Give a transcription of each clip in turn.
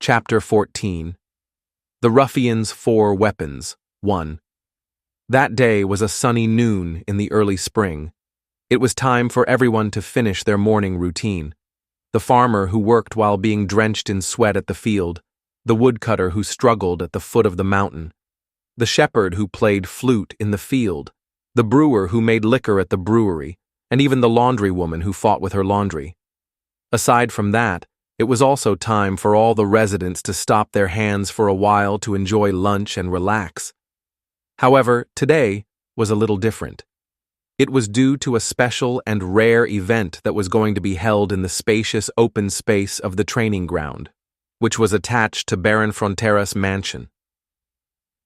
Chapter 14. The Ruffian's Four Weapons. 1. That day was a sunny noon in the early spring. It was time for everyone to finish their morning routine. The farmer who worked while being drenched in sweat at the field, the woodcutter who struggled at the foot of the mountain, the shepherd who played flute in the field, the brewer who made liquor at the brewery, and even the laundry woman who fought with her laundry. Aside from that, it was also time for all the residents to stop their hands for a while to enjoy lunch and relax. However, today was a little different. It was due to a special and rare event that was going to be held in the spacious open space of the training ground, which was attached to Baron Frontera's mansion.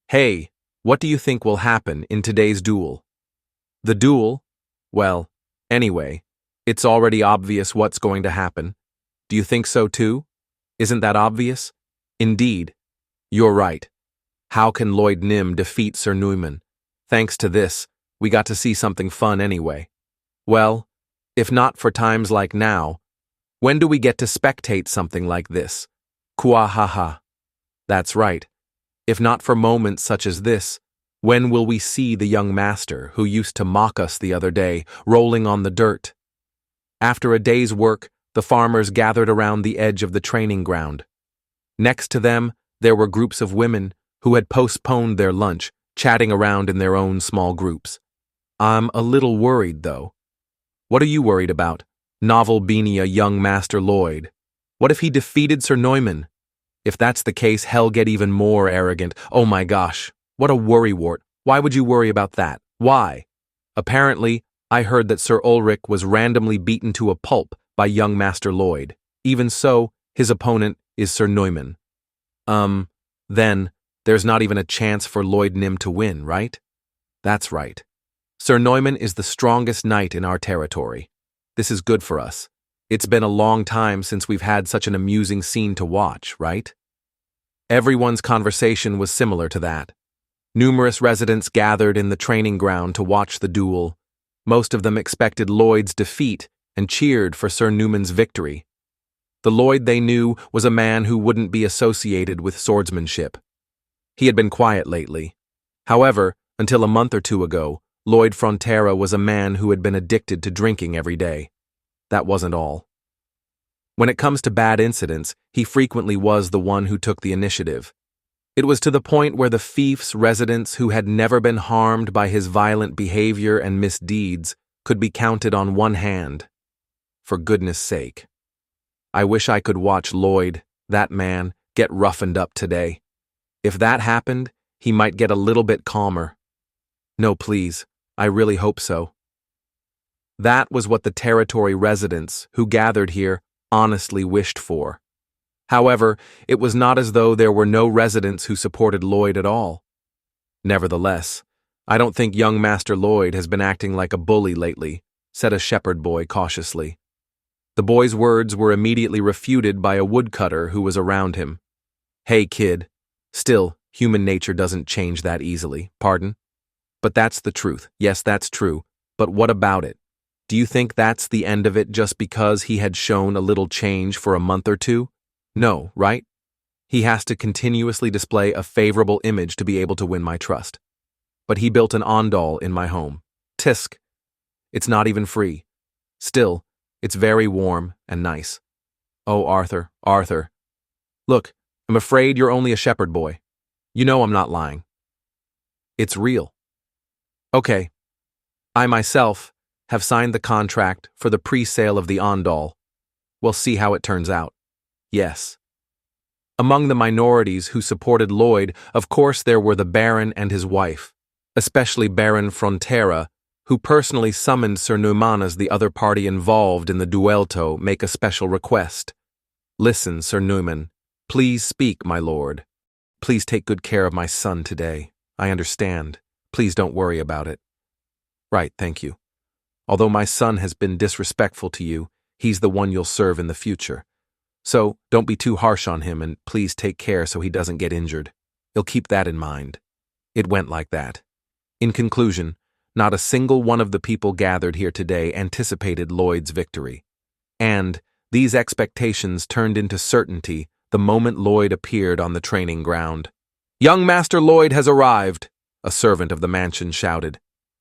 Hey, what do you think will happen in today's duel? The duel? Well, anyway, it's already obvious what's going to happen. Do you think so too? Isn't that obvious? Indeed. You're right. How can Lloyd Nym defeat Sir Neumann? Thanks to this, we got to see something fun anyway. Well, if not for times like now, when do we get to spectate something like this? Kuahaha. That's right. If not for moments such as this, when will we see the young master who used to mock us the other day, rolling on the dirt? After a day's work, the farmers gathered around the edge of the training ground. Next to them, there were groups of women who had postponed their lunch, chatting around in their own small groups. I'm a little worried, though. What are you worried about? Novel Beania young Master Lloyd. What if he defeated Sir Neumann? If that's the case, hell get even more arrogant. Oh my gosh, what a worrywart. Why would you worry about that? Why? Apparently, I heard that Sir Ulrich was randomly beaten to a pulp by young Master Lloyd. Even so, his opponent is Sir Neumann. Then, there's not even a chance for Lloyd Nym to win, right? That's right. Sir Neumann is the strongest knight in our territory. This is good for us. It's been a long time since we've had such an amusing scene to watch, right? Everyone's conversation was similar to that. Numerous residents gathered in the training ground to watch the duel. Most of them expected Lloyd's defeat and cheered for Sir Neumann's victory. The Lloyd they knew was a man who wouldn't be associated with swordsmanship. He had been quiet lately. However, until a month or two ago, Lloyd Frontera was a man who had been addicted to drinking every day. That wasn't all. When it comes to bad incidents, he frequently was the one who took the initiative. It was to the point where the fief's residents who had never been harmed by his violent behavior and misdeeds could be counted on one hand. For goodness sake. I wish I could watch Lloyd, that man, get roughened up today. If that happened, he might get a little bit calmer. No, please, I really hope so. That was what the territory residents who gathered here honestly wished for. However, it was not as though there were no residents who supported Lloyd at all. Nevertheless, I don't think young Master Lloyd has been acting like a bully lately, said a shepherd boy cautiously. The boy's words were immediately refuted by a woodcutter who was around him. Hey, kid. Still, human nature doesn't change that easily, pardon? But that's the truth. Yes, that's true. But what about it? Do you think that's the end of it just because he had shown a little change for a month or two? No, right? He has to continuously display a favorable image to be able to win my trust. But he built an ondol in my home. Tisk. It's not even free. Still, it's very warm and nice. Oh, Arthur, Arthur. Look, I'm afraid you're only a shepherd boy. You know I'm not lying. It's real. Okay. I myself have signed the contract for the pre-sale of the ondol. We'll see how it turns out. Yes. Among the minorities who supported Lloyd, of course there were the Baron and his wife, especially Baron Frontera, who personally summoned Sir Neumann as the other party involved in the duel to make a special request. Listen, Sir Neumann. Please speak, my lord. Please take good care of my son today. I understand. Please don't worry about it. Right, thank you. Although my son has been disrespectful to you, he's the one you'll serve in the future. So, don't be too harsh on him and please take care so he doesn't get injured. You'll keep that in mind. It went like that. In conclusion, not a single one of the people gathered here today anticipated Lloyd's victory. And these expectations turned into certainty the moment Lloyd appeared on the training ground. "Young Master Lloyd has arrived," a servant of the mansion shouted.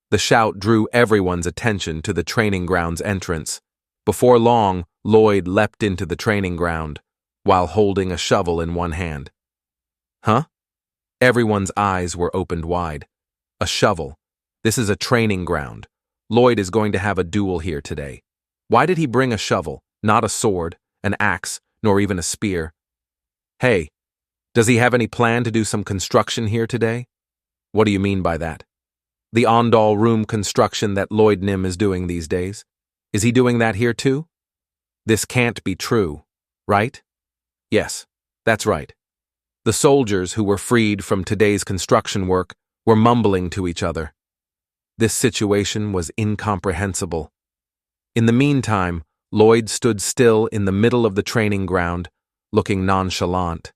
The shout drew everyone's attention to the training ground's entrance. Before long, Lloyd leapt into the training ground, while holding a shovel in one hand. Huh? Everyone's eyes were opened wide. A shovel. This is a training ground. Lloyd is going to have a duel here today. Why did he bring a shovel, not a sword, an axe, nor even a spear? Hey, does he have any plan to do some construction here today? What do you mean by that? The Ondal room construction that Lloyd Nim is doing these days? Is he doing that here too? This can't be true, right? Yes, that's right. The soldiers who were freed from today's construction work were mumbling to each other. This situation was incomprehensible. In the meantime, Lloyd stood still in the middle of the training ground, looking nonchalant.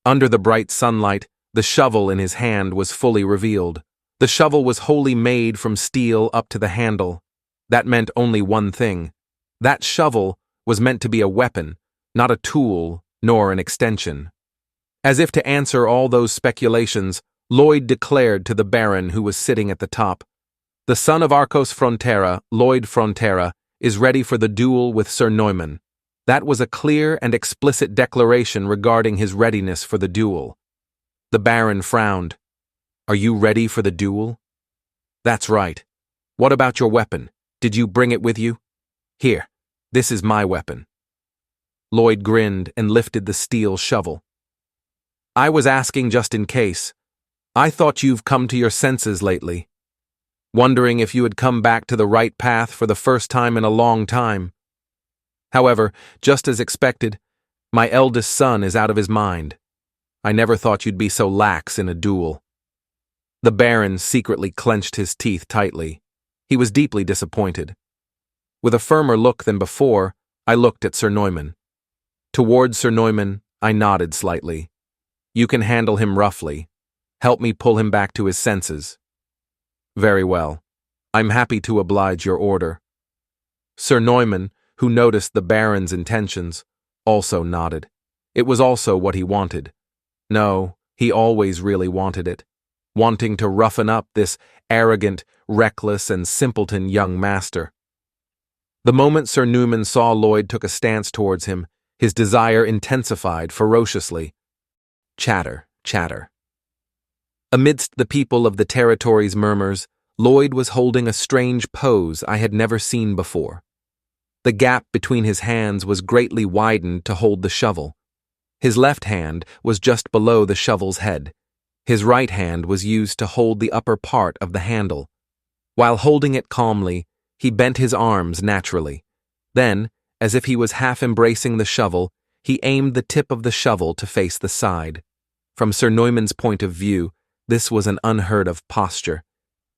Under the bright sunlight, the shovel in his hand was fully revealed. The shovel was wholly made from steel up to the handle. That meant only one thing. That shovel was meant to be a weapon, not a tool nor an extension. As if to answer all those speculations, Lloyd declared to the Baron who was sitting at the top, "The son of Arcos Frontera, Lloyd Frontera, is ready for the duel with Sir Neumann." That was a clear and explicit declaration regarding his readiness for the duel. The Baron frowned. "Are you ready for the duel?" "That's right. What about your weapon? Did you bring it with you?" "Here, this is my weapon." Lloyd grinned and lifted the steel shovel. "I was asking just in case. I thought you've come to your senses lately. Wondering if you had come back to the right path for the first time in a long time. However, just as expected, my eldest son is out of his mind. I never thought you'd be so lax in a duel." The Baron secretly clenched his teeth tightly. He was deeply disappointed. With a firmer look than before, I looked at Sir Neumann. Toward Sir Neumann, I nodded slightly. "You can handle him roughly. Help me pull him back to his senses." "Very well. I'm happy to oblige your order." Sir Neumann, who noticed the Baron's intentions, also nodded. It was also what he wanted. No, he always really wanted it. Wanting to roughen up this arrogant, reckless, and simpleton young master. The moment Sir Neumann saw Lloyd took a stance towards him, his desire intensified ferociously. Chatter, chatter. Amidst the people of the territory's murmurs, Lloyd was holding a strange pose I had never seen before. The gap between his hands was greatly widened to hold the shovel. His left hand was just below the shovel's head. His right hand was used to hold the upper part of the handle. While holding it calmly, he bent his arms naturally. Then, as if he was half embracing the shovel, he aimed the tip of the shovel to face the side. From Sir Neumann's point of view, this was an unheard of posture.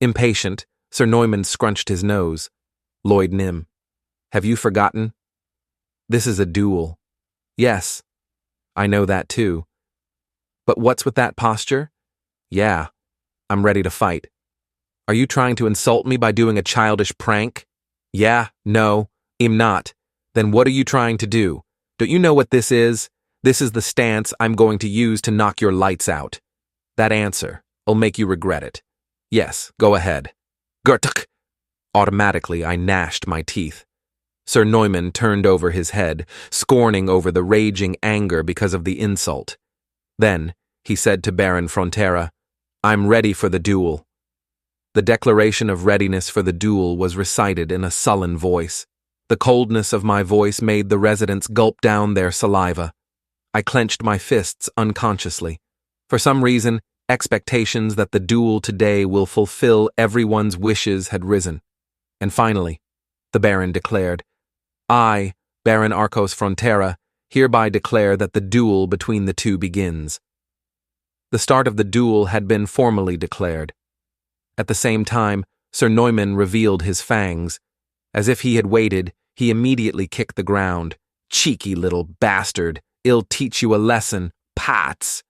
Impatient, Sir Neumann scrunched his nose. "Lloyd Nim, have you forgotten? This is a duel." "Yes, I know that too. But what's with that posture?" "Yeah, I'm ready to fight." "Are you trying to insult me by doing a childish prank?" "Yeah, no, I'm not." "Then what are you trying to do? Don't you know what this is? This is the stance I'm going to use to knock your lights out. That answer will make you regret it. Yes, go ahead." "Gurtuk!" Automatically, I gnashed my teeth. Sir Neumann turned over his head, scorning over the raging anger because of the insult. Then, he said to Baron Frontera, "I'm ready for the duel." The declaration of readiness for the duel was recited in a sullen voice. The coldness of my voice made the residents gulp down their saliva. I clenched my fists unconsciously. For some reason, expectations that the duel today will fulfill everyone's wishes had risen. And finally, the Baron declared, "I, Baron Arcos Frontera, hereby declare that the duel between the two begins." The start of the duel had been formally declared. At the same time, Sir Neumann revealed his fangs. As if he had waited, he immediately kicked the ground. "Cheeky little bastard, I'll teach you a lesson, Pats!"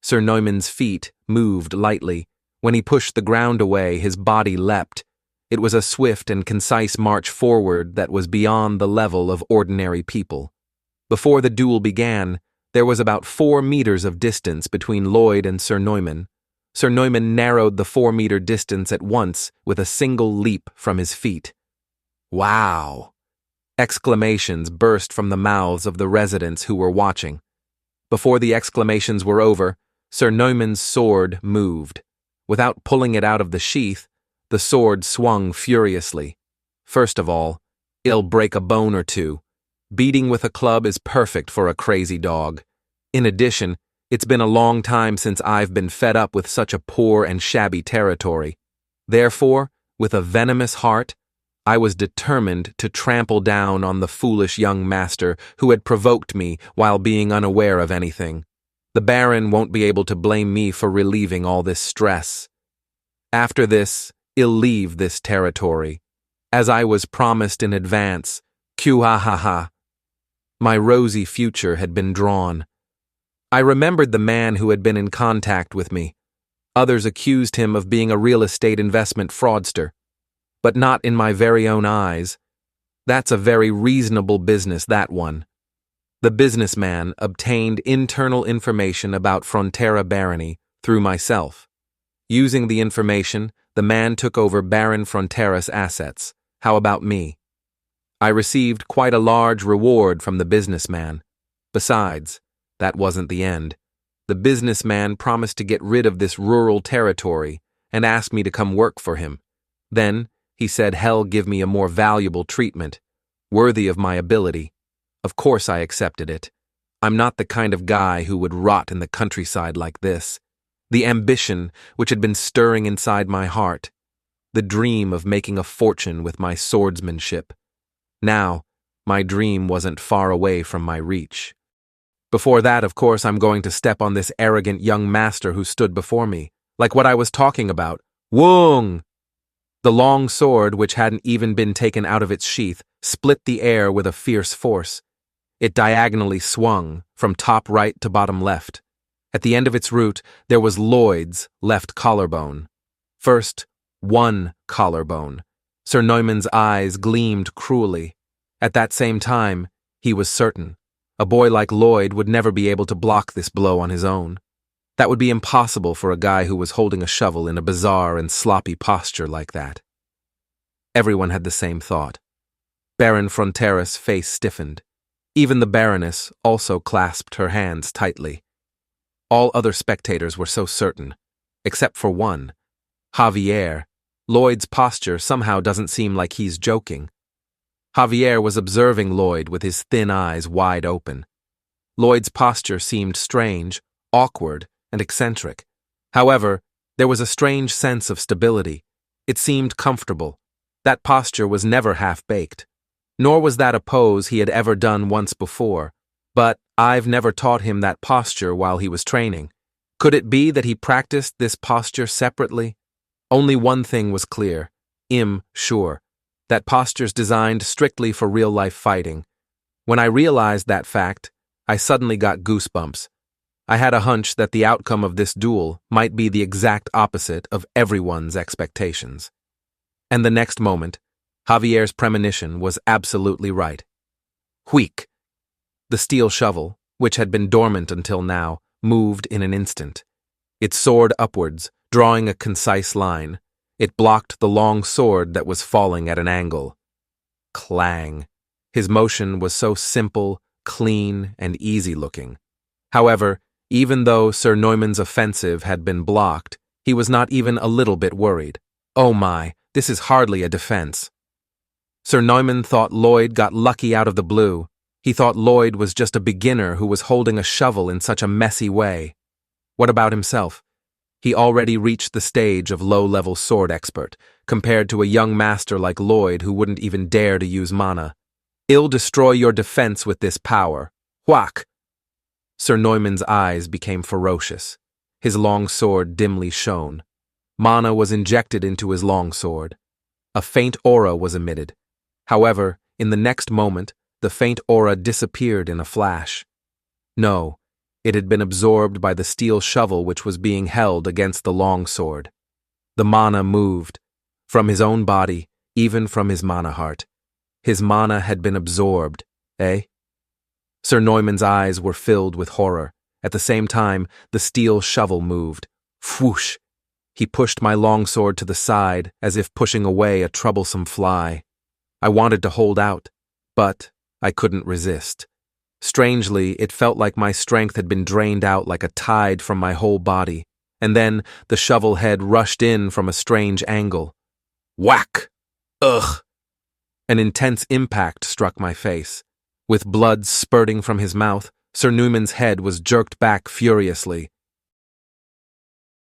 Sir Neumann's feet moved lightly. When he pushed the ground away, his body leapt. It was a swift and concise march forward that was beyond the level of ordinary people. Before the duel began, There was about 4 meters of distance between Lloyd and Sir Neumann. Sir Neumann narrowed the 4-meter distance at once with a single leap from his feet. "Wow!" Exclamations burst from the mouths of the residents who were watching. Before the exclamations were over, Sir Neumann's sword moved. Without pulling it out of the sheath, the sword swung furiously. First of all, it'll break a bone or two. Beating with a club is perfect for a crazy dog. In addition, it's been a long time since I've been fed up with such a poor and shabby territory. Therefore, with a venomous heart, I was determined to trample down on the foolish young master who had provoked me while being unaware of anything. The Baron won't be able to blame me for relieving all this stress. After this, I'll leave this territory, as I was promised in advance. Q-ha-ha-ha. My rosy future had been drawn. I remembered the man who had been in contact with me. Others accused him of being a real estate investment fraudster. But not in my very own eyes. That's a very reasonable business, that one. The businessman obtained internal information about Frontera Barony through myself. Using the information, the man took over Baron Frontera's assets. How about me? I received quite a large reward from the businessman. Besides, that wasn't the end. The businessman promised to get rid of this rural territory and asked me to come work for him. Then, he said he'll give me a more valuable treatment, worthy of my ability. Of course I accepted it. I'm not the kind of guy who would rot in the countryside like this. The ambition which had been stirring inside my heart. The dream of making a fortune with my swordsmanship. Now, my dream wasn't far away from my reach. Before that, of course, I'm going to step on this arrogant young master who stood before me, like what I was talking about. Woong! The long sword, which hadn't even been taken out of its sheath, split the air with a fierce force. It diagonally swung, from top right to bottom left. At the end of its route, there was Lloyd's left collarbone. First, one collarbone. Sir Neumann's eyes gleamed cruelly. At that same time, he was certain. A boy like Lloyd would never be able to block this blow on his own. That would be impossible for a guy who was holding a shovel in a bizarre and sloppy posture like that. Everyone had the same thought. Baron Frontera's face stiffened. Even the Baroness also clasped her hands tightly. All other spectators were so certain, except for one. Javier. Lloyd's posture somehow doesn't seem like he's joking. Javier was observing Lloyd with his thin eyes wide open. Lloyd's posture seemed strange, awkward, and eccentric. However, there was a strange sense of stability. It seemed comfortable. That posture was never half-baked. Nor was that a pose he had ever done once before. But I've never taught him that posture while he was training. Could it be that he practiced this posture separately? Only one thing was clear. Sure. That posture's designed strictly for real-life fighting. When I realized that fact, I suddenly got goosebumps. I had a hunch that the outcome of this duel might be the exact opposite of everyone's expectations. And the next moment, Javier's premonition was absolutely right. Wheek! The steel shovel, which had been dormant until now, moved in an instant. It soared upwards, drawing a concise line. It blocked the long sword that was falling at an angle. Clang! His motion was so simple, clean, and easy-looking. However, even though Sir Neumann's offensive had been blocked, he was not even a little bit worried. Oh my, this is hardly a defense. Sir Neumann thought Lloyd got lucky out of the blue. He thought Lloyd was just a beginner who was holding a shovel in such a messy way. What about himself? He already reached the stage of low-level sword expert, compared to a young master like Lloyd who wouldn't even dare to use mana. I'll destroy your defense with this power. Whack! Sir Neumann's eyes became ferocious. His long sword dimly shone. Mana was injected into his long sword. A faint aura was emitted. However, in the next moment, the faint aura disappeared in a flash. No, it had been absorbed by the steel shovel which was being held against the long sword. The mana moved, from his own body, even from his mana heart. His mana had been absorbed, eh? Sir Neumann's eyes were filled with horror. At the same time, the steel shovel moved. Whoosh! He pushed my longsword to the side, as if pushing away a troublesome fly. I wanted to hold out, but I couldn't resist. Strangely, it felt like my strength had been drained out like a tide from my whole body, and then the shovel head rushed in from a strange angle. Whack! Ugh! An intense impact struck my face. With blood spurting from his mouth, Sir Neumann's head was jerked back furiously.